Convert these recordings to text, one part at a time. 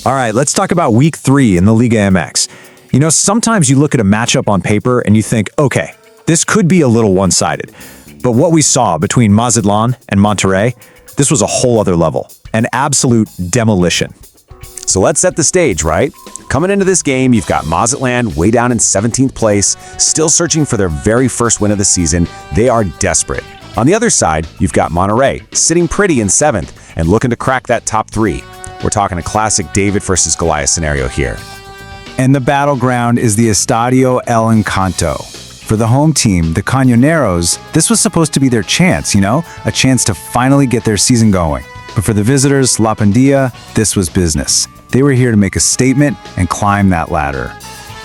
All right, let's talk about week 3 in the Liga MX. You know, sometimes you look at a matchup on paper and you think, okay, this could be a little one-sided. But what we saw between Mazatlán and Monterrey, this was a whole other level. An absolute demolition. So let's set the stage, right? Coming into this game, you've got Mazatlán way down in 17th place, still searching for their very first win of the season. They are desperate. On the other side, you've got Monterrey, sitting pretty in 7th and looking to crack that top 3. We're talking a classic David versus Goliath scenario here. And the battleground is the Estadio El Encanto. For the home team, the Cañoneros, this was supposed to be their chance, a chance to finally get their season going. But for the visitors, La Pandilla, this was business. They were here to make a statement and climb that ladder.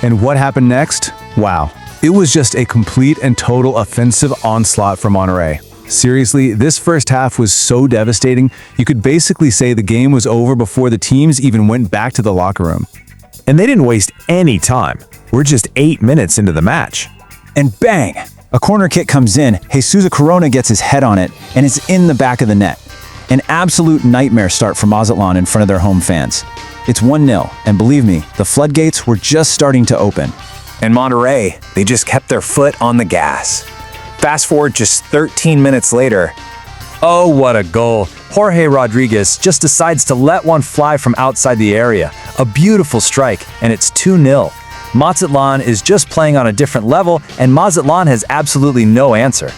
And what happened next? Wow. It was just a complete and total offensive onslaught from Monterrey. Seriously, this first half was so devastating, you could basically say the game was over before the teams even went back to the locker room. And they didn't waste any time. We're just 8 minutes into the match. And bang! A corner kick comes in, Jesús Corona gets his head on it, and it's in the back of the net. An absolute nightmare start for Mazatlán in front of their home fans. It's 1-0, and believe me, the floodgates were just starting to open. And Monterrey, they just kept their foot on the gas. Fast forward just 13 minutes later. Oh, what a goal. Jorge Rodríguez just decides to let one fly from outside the area. A beautiful strike, and it's 2-0. Mazatlán is just playing on a different level, and Mazatlán has absolutely no answer.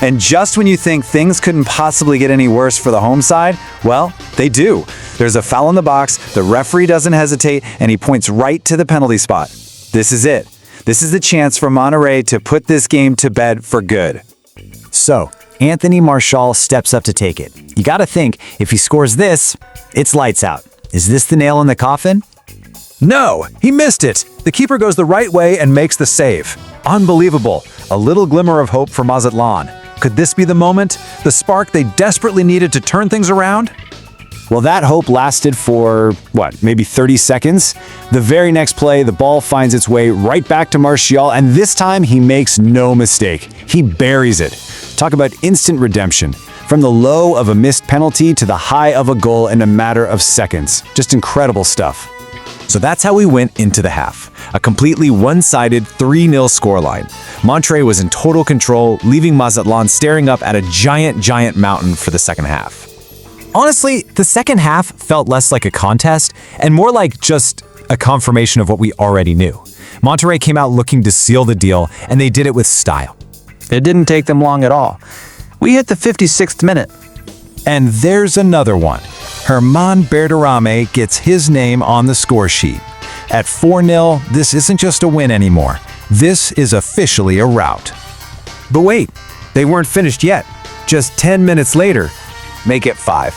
And just when you think things couldn't possibly get any worse for the home side, well, they do. There's a foul in the box, the referee doesn't hesitate, and he points right to the penalty spot. This is it. This is the chance for Monterrey to put this game to bed for good. So, Anthony Martial steps up to take it. You gotta think, if he scores this, it's lights out. Is this the nail in the coffin? No, he missed it. The keeper goes the right way and makes the save. Unbelievable. A little glimmer of hope for Mazatlán. Could this be the moment? The spark they desperately needed to turn things around? Well, that hope lasted for, maybe 30 seconds? The very next play, the ball finds its way right back to Martial, and this time he makes no mistake. He buries it. Talk about instant redemption. From the low of a missed penalty to the high of a goal in a matter of seconds. Just incredible stuff. So that's how we went into the half. A completely one-sided 3-0 scoreline. Monterrey was in total control, leaving Mazatlán staring up at a giant mountain for the second half. Honestly, the second half felt less like a contest and more like just a confirmation of what we already knew. Monterrey came out looking to seal the deal, and they did it with style. It didn't take them long at all. We hit the 56th minute. And there's another one. Germán Berterame gets his name on the score sheet. At 4-0, this isn't just a win anymore. This is officially a rout. But wait, they weren't finished yet. Just 10 minutes later, make it 5.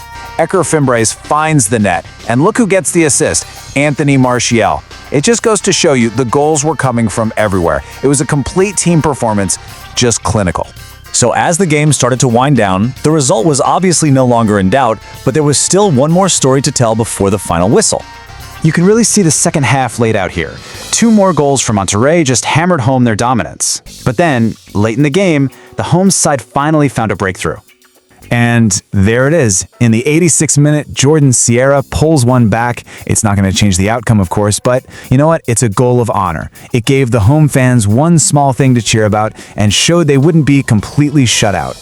Fimbres finds the net, and look who gets the assist, Anthony Martial. It just goes to show you the goals were coming from everywhere. It was a complete team performance, just clinical. So as the game started to wind down, the result was obviously no longer in doubt, but there was still one more story to tell before the final whistle. You can really see the second half laid out here. 2 more goals from Monterrey just hammered home their dominance. But then, late in the game, the home side finally found a breakthrough. And there it is. In the 86th minute, Jordan Sierra pulls one back. It's not going to change the outcome, of course, but you know what? It's a goal of honor. It gave the home fans one small thing to cheer about and showed they wouldn't be completely shut out.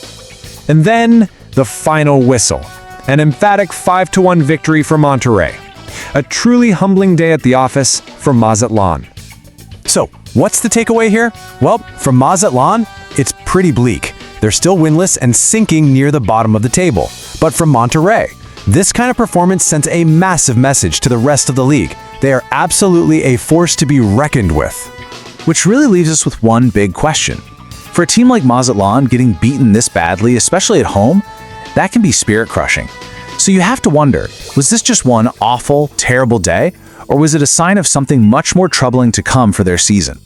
And then, the final whistle. An emphatic 5-1 victory for Monterrey. A truly humbling day at the office for Mazatlán. So, what's the takeaway here? Well, from Mazatlán, it's pretty bleak. They're still winless and sinking near the bottom of the table. But from Monterrey, this kind of performance sent a massive message to the rest of the league. They are absolutely a force to be reckoned with. Which really leaves us with one big question. For a team like Mazatlán getting beaten this badly, especially at home, that can be spirit-crushing. So you have to wonder, was this just one awful, terrible day? Or was it a sign of something much more troubling to come for their season?